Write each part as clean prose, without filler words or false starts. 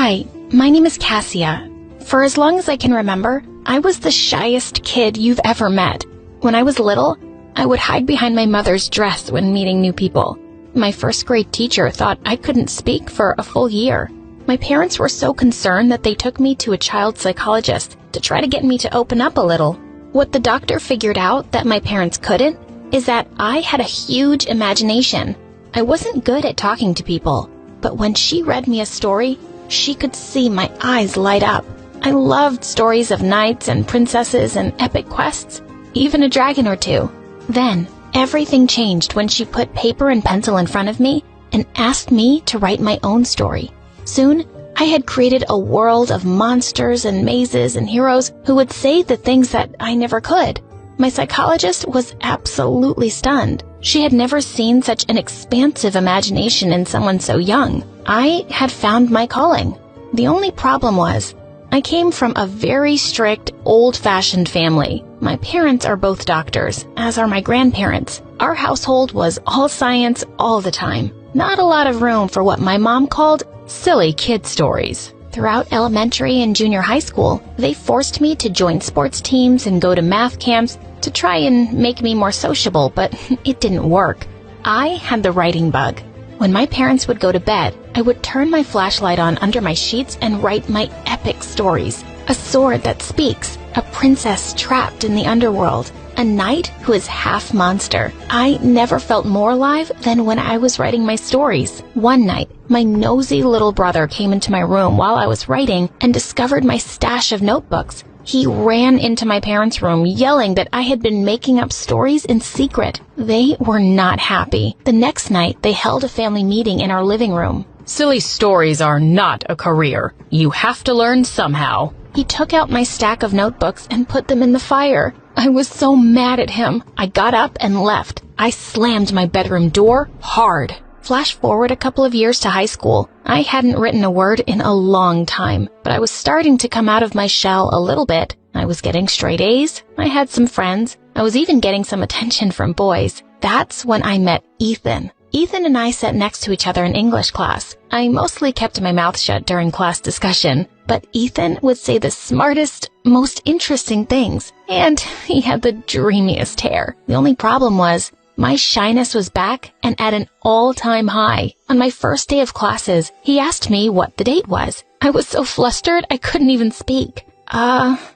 Hi, my name is Cassia. For as long as I can remember, I was the shyest kid you've ever met. When I was little, I would hide behind my mother's dress when meeting new people. My first grade teacher thought I couldn't speak for a full year. My parents were so concerned that they took me to a child psychologist to try to get me to open up a little. What the doctor figured out that my parents couldn't is that I had a huge imagination. I wasn't good at talking to people, but when she read me a story, she could see my eyes light up. I loved stories of knights and princesses and epic quests, even a dragon or two. Then, everything changed when she put paper and pencil in front of me and asked me to write my own story. Soon, I had created a world of monsters and mazes and heroes who would say the things that I never could. My psychologist was absolutely stunned. She had never seen such an expansive imagination in someone so young. I had found my calling. The only problem was, I came from a very strict, old-fashioned family. My parents are both doctors, as are my grandparents. Our household was all science all the time. Not a lot of room for what my mom called silly kid stories. Throughout elementary and junior high school, they forced me to join sports teams and go to math camps to try and make me more sociable, but it didn't work. I had the writing bug. When my parents would go to bed, I would turn my flashlight on under my sheets and write my epic stories. A sword that speaks, a princess trapped in the underworld, a knight who is half monster. I never felt more alive than when I was writing my stories. One night, my nosy little brother came into my room while I was writing and discovered my stash of notebooks. He ran into my parents' room yelling that I had been making up stories in secret. They were not happy. The next night, they held a family meeting in our living room. Silly stories are not a career. You have to learn somehow. He took out my stack of notebooks and put them in the fire. I was so mad at him. I got up and left. I slammed my bedroom door hard. Flash forward a couple of years to high school. I hadn't written a word in a long time, but I was starting to come out of my shell a little bit. I was getting straight A's. I had some friends. I was even getting some attention from boys. That's when I met Ethan. Ethan and I sat next to each other in English class. I mostly kept my mouth shut during class discussion, but Ethan would say the smartest, most interesting things, and he had the dreamiest hair. The only problem was, my shyness was back and at an all-time high. On my first day of classes, he asked me what the date was. I was so flustered I couldn't even speak.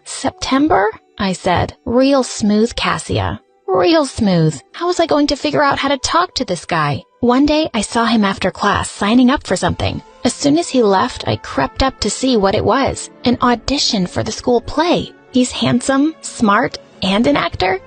September? I said. Real smooth, Cassia. Real smooth. How was I going to figure out how to talk to this guy? One day, I saw him after class signing up for something. As soon as he left, I crept up to see what it was. An audition for the school play. He's handsome, smart, and an actor?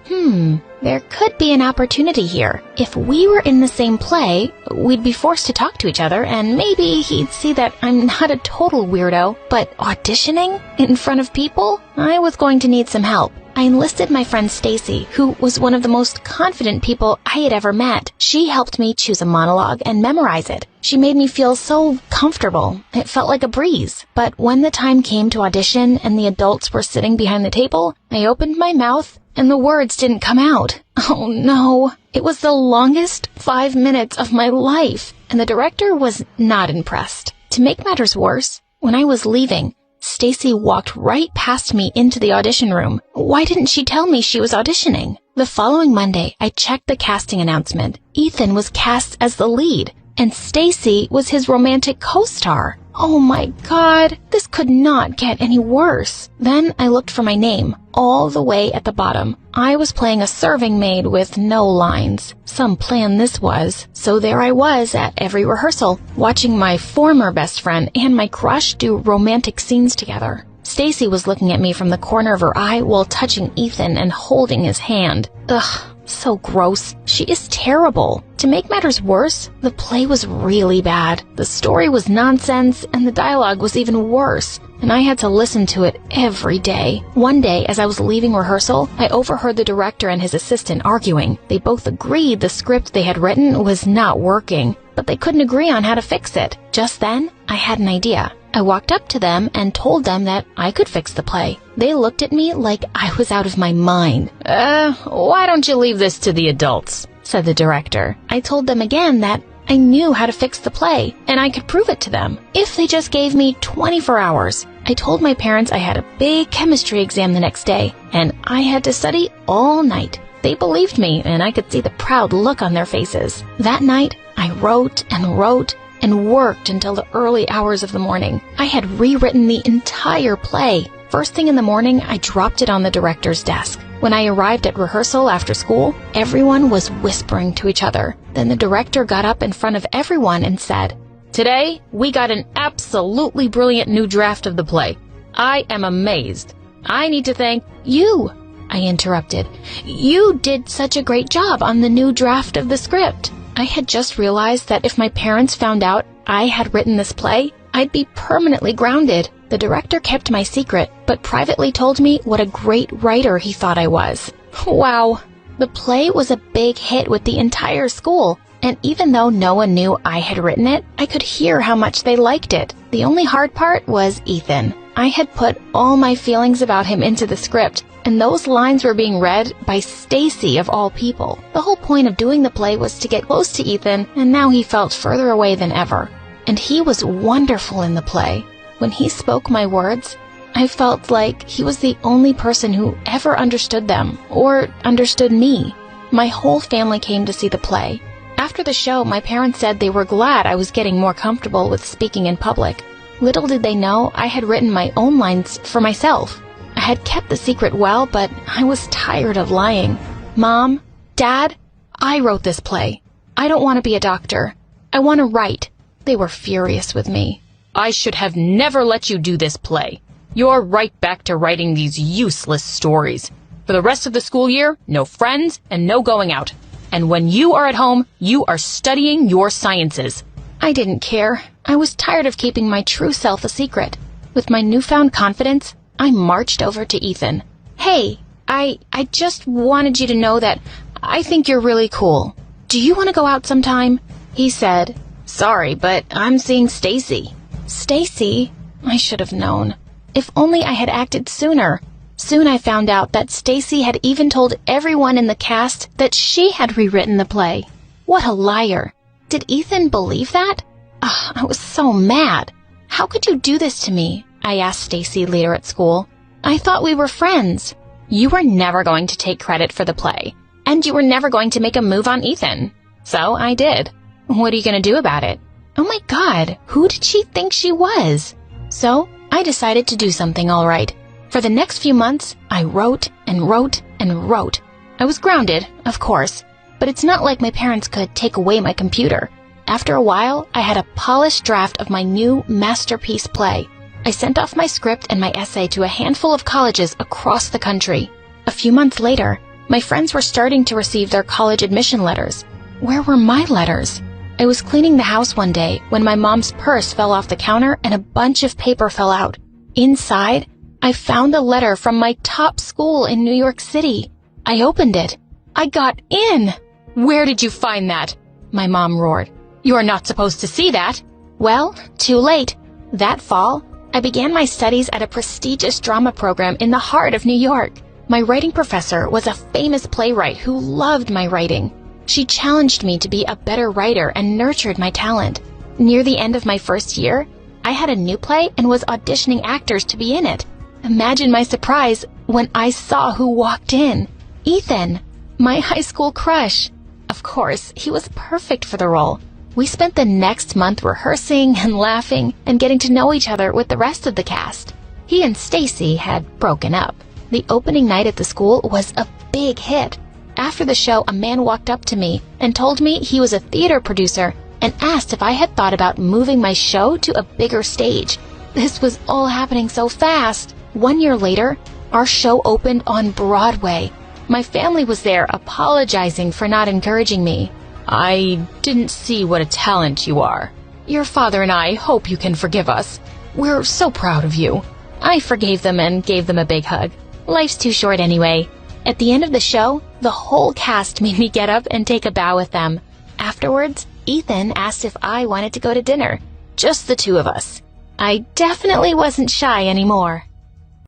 There could be an opportunity here. If we were in the same play, we'd be forced to talk to each other, and maybe he'd see that I'm not a total weirdo. But auditioning in front of people? I was going to need some help. I enlisted my friend Stacy, who was one of the most confident people I had ever met. She helped me choose a monologue and memorize it. She made me feel so comfortable. It felt like a breeze. But when the time came to audition and the adults were sitting behind the table, I opened my mouth and the words didn't come out. Oh no. It was the longest 5 minutes of my life, and the director was not impressed. To make matters worse, when I was leaving, Stacy walked right past me into the audition room. Why didn't she tell me she was auditioning? The following Monday, I checked the casting announcement. Ethan was cast as the lead, and Stacy was his romantic co-star. Oh my God, this could not get any worse. Then I looked for my name, all the way at the bottom. I was playing a serving maid with no lines. Some plan this was. So there I was at every rehearsal, watching my former best friend and my crush do romantic scenes together. Stacy was looking at me from the corner of her eye while touching Ethan and holding his hand. Ugh. So gross. She is terrible. To make matters worse, the play was really bad. The story was nonsense, and the dialogue was even worse, and I had to listen to it every day. One day, as I was leaving rehearsal, I overheard the director and his assistant arguing. They both agreed the script they had written was not working, but they couldn't agree on how to fix it. Just then, I had an idea. I walked up to them and told them that I could fix the play. They looked at me like I was out of my mind. Why don't you leave this to the adults? Said the director. I told them again that I knew how to fix the play, and I could prove it to them if they just gave me 24 hours. I told my parents I had a big chemistry exam the next day, and I had to study all night. They believed me, and I could see the proud look on their faces. That night, I wrote and wrote and worked until the early hours of the morning. I had rewritten the entire play. First thing in the morning, I dropped it on the director's desk. When I arrived at rehearsal after school, everyone was whispering to each other. Then the director got up in front of everyone and said, Today, we got an absolutely brilliant new draft of the play. I am amazed. I need to thank "You," I interrupted. "You did such a great job on the new draft of the script." I had just realized that if my parents found out I had written this play, I'd be permanently grounded. The director kept my secret, but privately told me what a great writer he thought I was. Wow! The play was a big hit with the entire school, and even though no one knew I had written it, I could hear how much they liked it. The only hard part was Ethan. I had put all my feelings about him into the script, and those lines were being read by Stacy of all people. The whole point of doing the play was to get close to Ethan, and now he felt further away than ever. And he was wonderful in the play. When he spoke my words, I felt like he was the only person who ever understood them, or understood me. My whole family came to see the play. After the show, my parents said they were glad I was getting more comfortable with speaking in public. Little did they know I had written my own lines for myself. I had kept the secret well, but I was tired of lying. "Mom, Dad, I wrote this play. I don't want to be a doctor. I want to write." They were furious with me. I should have never let you do this play. You're right back to writing these useless stories. For the rest of the school year, no friends and no going out. And when you are at home, you are studying your sciences. I didn't care. I was tired of keeping my true self a secret. With my newfound confidence, I marched over to Ethan. "Hey, I just wanted you to know that I think you're really cool. Do you want to go out sometime?" He said, "Sorry, but I'm seeing Stacy." Stacy? I should have known. If only I had acted sooner. Soon I found out that Stacy had even told everyone in the cast that she had rewritten the play. What a liar. Did Ethan believe that? I was so mad. "How could you do this to me?" I asked Stacy later at school. "I thought we were friends." "You were never going to take credit for the play, and you were never going to make a move on Ethan. So I did. What are you going to do about it?" Oh my God, who did she think she was? So I decided to do something all right. For the next few months, I wrote and wrote and wrote. I was grounded, of course, but it's not like my parents could take away my computer. After a while, I had a polished draft of my new masterpiece play. I sent off my script and my essay to a handful of colleges across the country. A few months later, my friends were starting to receive their college admission letters. Where were my letters? I was cleaning the house one day when my mom's purse fell off the counter and a bunch of paper fell out. Inside, I found a letter from my top school in New York City. I opened it. I got in. "Where did you find that?" My mom roared. "You are not supposed to see that." Well, too late. That fall, I began my studies at a prestigious drama program in the heart of New York. My writing professor was a famous playwright who loved my writing. She challenged me to be a better writer and nurtured my talent. Near the end of my first year, I had a new play and was auditioning actors to be in it. Imagine my surprise when I saw who walked in. Ethan, my high school crush. Of course, he was perfect for the role. We spent the next month rehearsing and laughing and getting to know each other with the rest of the cast. He and Stacy had broken up. The opening night at the school was a big hit. After the show, a man walked up to me and told me he was a theater producer and asked if I had thought about moving my show to a bigger stage. This was all happening so fast. 1 year later, our show opened on Broadway. My family was there apologizing for not encouraging me. "I didn't see what a talent you are. Your father and I hope you can forgive us. We're so proud of you." I forgave them and gave them a big hug. Life's too short anyway. At the end of the show, the whole cast made me get up and take a bow with them. Afterwards, Ethan asked if I wanted to go to dinner. Just the two of us. I definitely wasn't shy anymore.